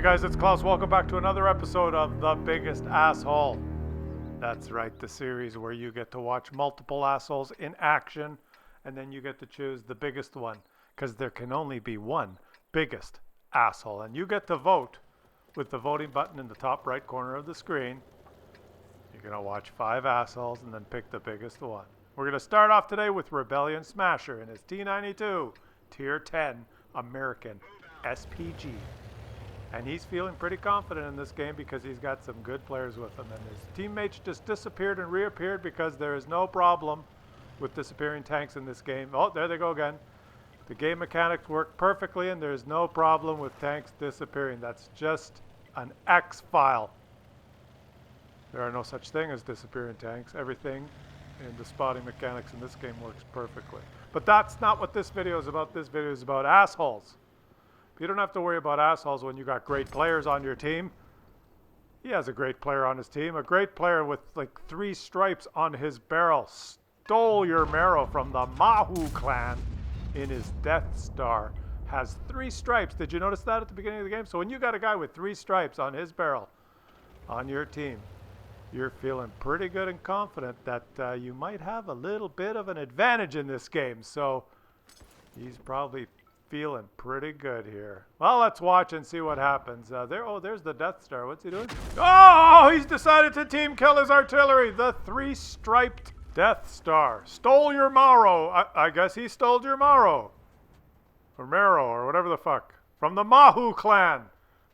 Hey guys, it's Claus. Welcome back to another episode of The Biggest Asshole. That's right, the series where you get to watch multiple assholes in action and then you get to choose the biggest one, because there can only be one biggest asshole. And you get to vote with the voting button in the top right corner of the screen. You're going to watch 5 assholes and then pick the biggest one. We're going to start off today with Rebellion Smasher in his T92 Tier 10 American SPG. And he's feeling pretty confident in this game because he's got some good players with him. And his teammates just disappeared and reappeared because there is no problem with disappearing tanks in this game. Oh, there they go again. The game mechanics work perfectly and there's no problem with tanks disappearing. That's just an X file. There are no such thing as disappearing tanks. Everything in the spotting mechanics in this game works perfectly. But that's not what this video is about. This video is about assholes. You don't have to worry about assholes when you got great players on your team. He has a great player on his team. A great player with like 3 stripes on his barrel. Stole your marrow from the Mahu clan in his Death Star. Has 3 stripes. Did you notice that at the beginning of the game? So when you got a guy with 3 stripes on his barrel on your team, you're feeling pretty good and confident that you might have a little bit of an advantage in this game. So he's probably feeling pretty good here. Well, let's watch and see what happens. There's the Death Star. What's he doing? Oh, he's decided to team kill his artillery. The 3-striped Death Star. Stole your marrow. I guess he stole your marrow. Or marrow, or whatever the fuck. From the Mahu clan,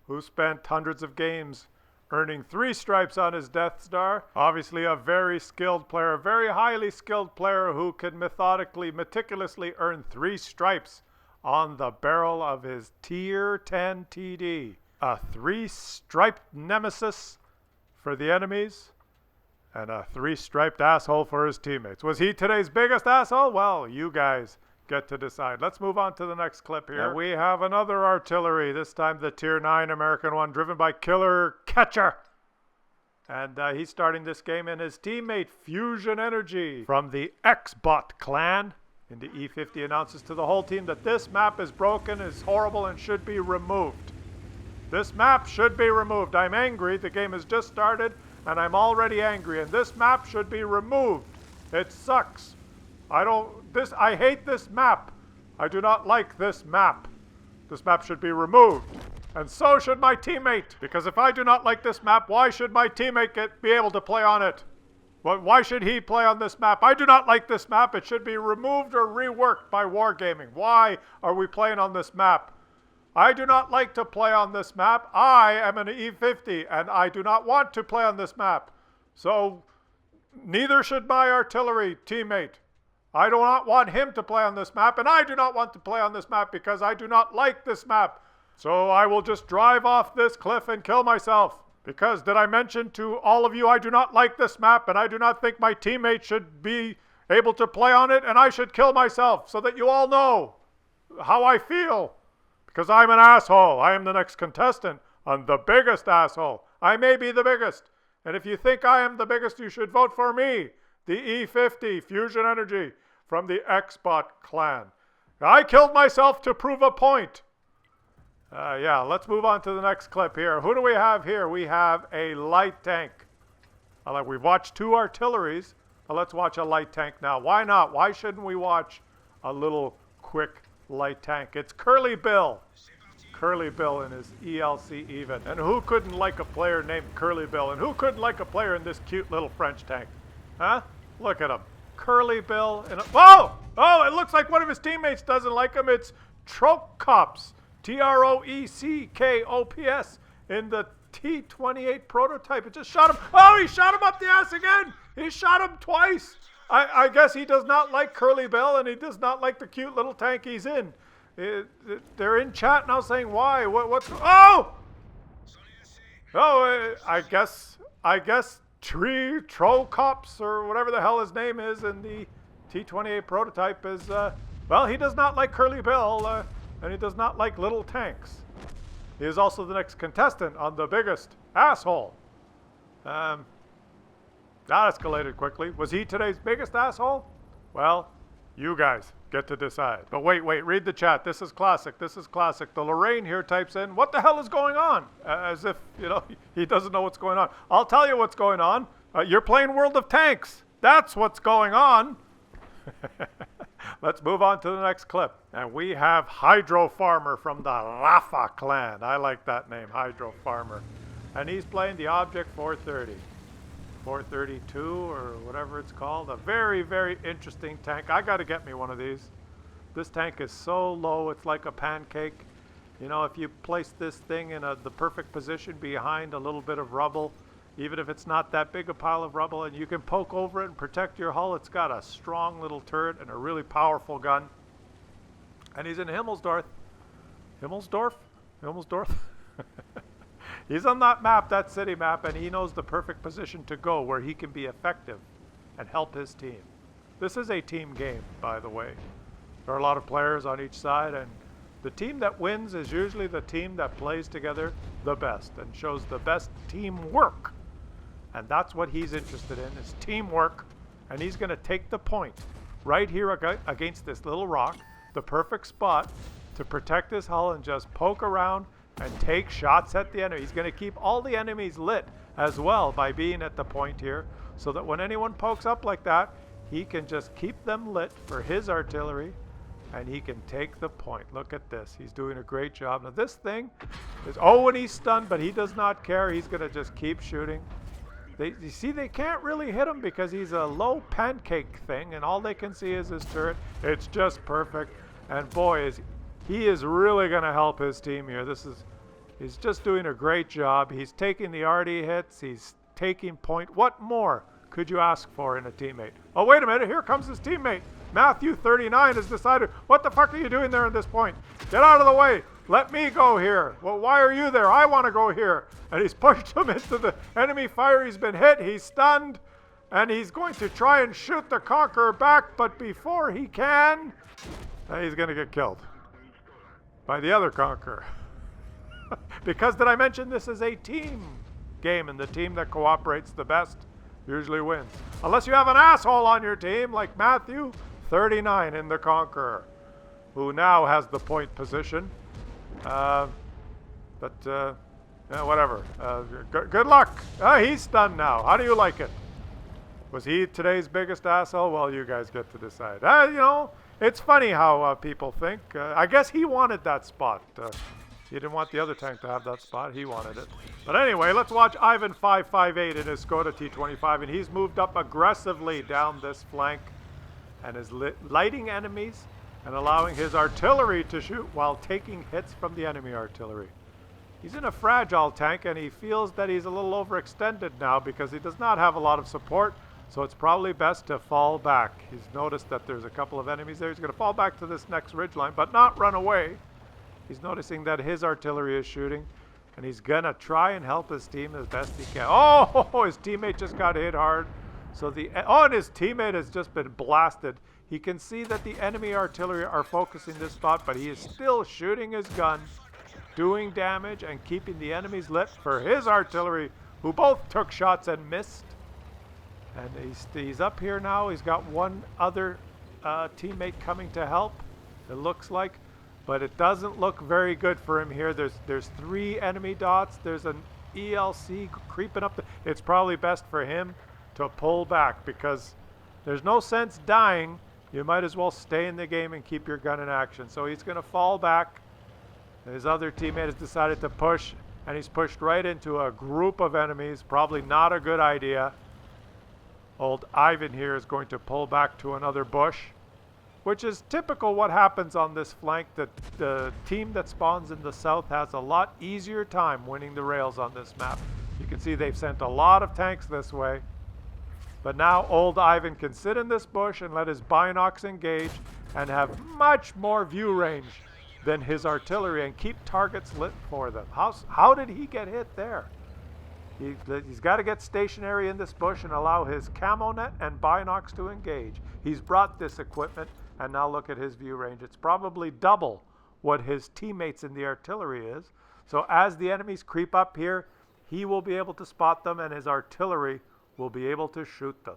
who spent hundreds of games earning 3 stripes on his Death Star. Obviously a very skilled player, a very highly skilled player who can meticulously earn 3 stripes on the barrel of his Tier 10 TD. A 3-striped nemesis for the enemies, and a 3-striped asshole for his teammates. Was he today's biggest asshole? Well, you guys get to decide. Let's move on to the next clip here. And we have another artillery, this time the Tier 9 American one, driven by Killer Catcher. And he's starting this game in his teammate Fusion Energy from the X-Bot clan. And the E50 announces to the whole team that this map is broken, is horrible, and should be removed. This map should be removed. I'm angry. The game has just started, and I'm already angry. And this map should be removed. It sucks. I hate this map. I do not like this map. This map should be removed. And so should my teammate. Because if I do not like this map, why should my teammate be able to play on it? Why should he play on this map? I do not like this map. It should be removed or reworked by Wargaming. Why are we playing on this map? I do not like to play on this map. I am an E50 and I do not want to play on this map. So neither should my artillery teammate. I do not want him to play on this map, and I do not want to play on this map because I do not like this map. So I will just drive off this cliff and kill myself. Because, did I mention to all of you, I do not like this map, and I do not think my teammate should be able to play on it, and I should kill myself, so that you all know how I feel. Because I'm an asshole. I am the next contestant on The Biggest Asshole. I may be the biggest. And if you think I am the biggest, you should vote for me, the E50 Fusion Energy from the X-Bot clan. I killed myself to prove a point. Yeah, let's move on to the next clip here. Who do we have here? We have a light tank. We've watched 2 artilleries. Let's watch a light tank now. Why not? Why shouldn't we watch a little quick light tank? It's CurlyBill. CurlyBill in his ELC even. And who couldn't like a player named CurlyBill? And who couldn't like a player in this cute little French tank? Huh? Look at him. CurlyBill. Whoa! Oh, it looks like one of his teammates doesn't like him. It's Trocops. Troeckops in the T28 prototype. It just shot him. Oh, he shot him up the ass again. He shot him twice. I guess he does not like CurlyBill, and he does not like the cute little tank he's in. They're in chat now saying why. What's... Oh! Oh, I guess Trocops, or whatever the hell his name is, in the T28 prototype is, well, he does not like CurlyBill, and he does not like little tanks. He is also the next contestant on The Biggest Asshole. That escalated quickly. Was he today's biggest asshole? Well, you guys get to decide. But wait, read the chat. This is classic. This is classic. The Lorraine here types in, what the hell is going on? As if, he doesn't know what's going on. I'll tell you what's going on. You're playing World of Tanks. That's what's going on. Let's move on to the next clip. And we have Hydro Farmer from the Rafa clan. I like that name, Hydro Farmer. And he's playing the Object 430. 432 or whatever it's called. A very, very interesting tank. I got to get me one of these. This tank is so low, it's like a pancake. If you place this thing in the perfect position behind a little bit of rubble, even if it's not that big a pile of rubble, and you can poke over it and protect your hull, it's got a strong little turret and a really powerful gun. And he's in Himmelsdorf. Himmelsdorf? He's on that map, that city map, and he knows the perfect position to go where he can be effective and help his team. This is a team game, by the way. There are a lot of players on each side, and the team that wins is usually the team that plays together the best and shows the best teamwork. And that's what he's interested in, is teamwork. And he's going to take the point right here against this little rock, the perfect spot to protect his hull and just poke around and take shots at the enemy. He's going to keep all the enemies lit as well by being at the point here, so that when anyone pokes up like that, he can just keep them lit for his artillery and he can take the point. Look at this. He's doing a great job. Now this thing is, and he's stunned, but he does not care. He's going to just keep shooting. You see, they can't really hit him because he's a low pancake thing, and all they can see is his turret. It's just perfect. And boy, he is really going to help his team here. He's just doing a great job. He's taking the RD hits. He's taking point. What more could you ask for in a teammate? Oh, wait a minute. Here comes his teammate. Matthew 39 has decided, what the fuck are you doing there at this point? Get out of the way. Let me go here. Well, why are you there? I want to go here. And he's pushed him into the enemy fire. He's been hit. He's stunned. And he's going to try and shoot the Conqueror back. But before he can, he's going to get killed by the other Conqueror. Because did I mention this is a team game, and the team that cooperates the best usually wins. Unless you have an asshole on your team like Matthew 39 in the Conqueror, who now has the point position. Whatever. Good luck. He's stunned now. How do you like it? Was he today's biggest asshole? Well, you guys get to decide. It's funny how people think. I guess he wanted that spot. He didn't want the other tank to have that spot. He wanted it. But anyway, let's watch Ivan 558 in his Skoda T25, and he's moved up aggressively down this flank and is lighting enemies and allowing his artillery to shoot while taking hits from the enemy artillery. He's in a fragile tank, and he feels that he's a little overextended now because he does not have a lot of support, so it's probably best to fall back. He's noticed that there's a couple of enemies there. He's going to fall back to this next ridgeline, but not run away. He's noticing that his artillery is shooting, and he's going to try and help his team as best he can. Oh, his teammate just got hit hard. And his teammate has just been blasted. He can see that the enemy artillery are focusing this spot, but he is still shooting his gun, doing damage, and keeping the enemies lit for his artillery, who both took shots and missed. And he's up here now. He's got one other teammate coming to help, it looks like. But it doesn't look very good for him here. There's 3 enemy dots. There's an ELC creeping up. It's probably best for him to pull back because there's no sense dying. You might as well stay in the game and keep your gun in action. So he's going to fall back. His other teammate has decided to push, and he's pushed right into a group of enemies. Probably not a good idea. Old Ivan here is going to pull back to another bush, which is typical what happens on this flank. The team that spawns in the south has a lot easier time winning the rails on this map. You can see they've sent a lot of tanks this way. But now old Ivan can sit in this bush and let his binocs engage and have much more view range than his artillery and keep targets lit for them. How did he get hit there? He's got to get stationary in this bush and allow his camo net and binocs to engage. He's brought this equipment, and now look at his view range. It's probably double what his teammates in the artillery is. So as the enemies creep up here, he will be able to spot them, and his artillery will be able to shoot them.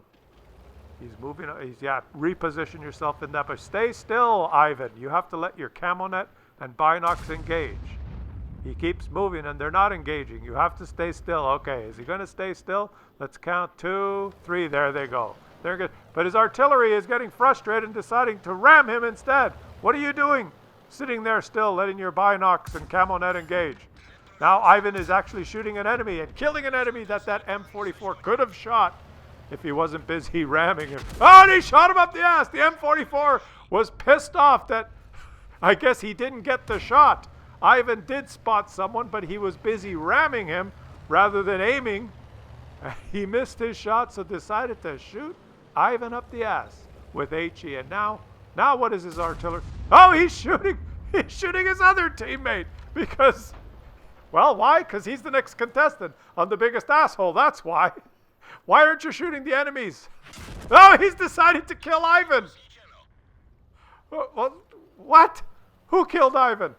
He's moving. Yeah, reposition yourself in that. But stay still, Ivan. You have to let your camo net and binocs engage. He keeps moving and they're not engaging. You have to stay still. Okay, is he going to stay still? Let's count 2, 3. There they go. They're good. But his artillery is getting frustrated and deciding to ram him instead. What are you doing? Sitting there still, letting your binocs and camo net engage. Now Ivan is actually shooting an enemy and killing an enemy that M44 could have shot if he wasn't busy ramming him. Oh, and he shot him up the ass. The M44 was pissed off that I guess he didn't get the shot. Ivan did spot someone, but he was busy ramming him rather than aiming. He missed his shot, so decided to shoot Ivan up the ass with HE. And now what is his artillery? Oh, he's shooting his other teammate because, well, why? Because he's the next contestant on The Biggest Asshole. That's why. Why aren't you shooting the enemies? Oh, he's decided to kill Ivan. What? Who killed Ivan?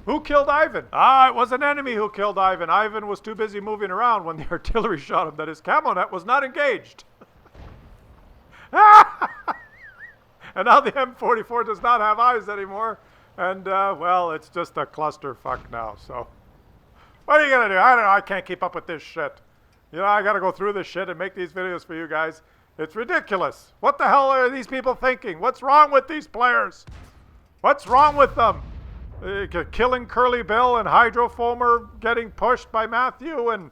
Who killed Ivan? Ah, it was an enemy who killed Ivan. Ivan was too busy moving around when the artillery shot him that his camo net was not engaged. And now the M44 does not have eyes anymore. And, well, it's just a clusterfuck now. So, what are you going to do? I don't know. I can't keep up with this shit. You know, I got to go through this shit and make these videos for you guys. It's ridiculous. What the hell are these people thinking? What's wrong with these players? What's wrong with them? Killing CurlyBill and Hydrofoamer getting pushed by Matthew and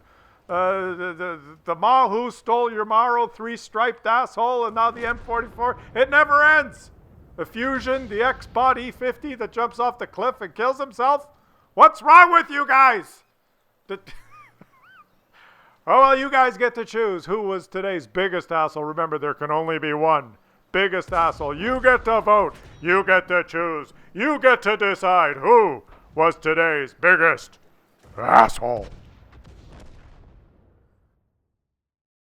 the Ma who stole your Maro 3-striped asshole and now the M44. It never ends. The Fusion, the X-Bot E50 that jumps off the cliff and kills himself. What's wrong with you guys? Oh, well, you guys get to choose who was today's biggest asshole. Remember, there can only be one biggest asshole. You get to vote. You get to choose. You get to decide who was today's biggest asshole.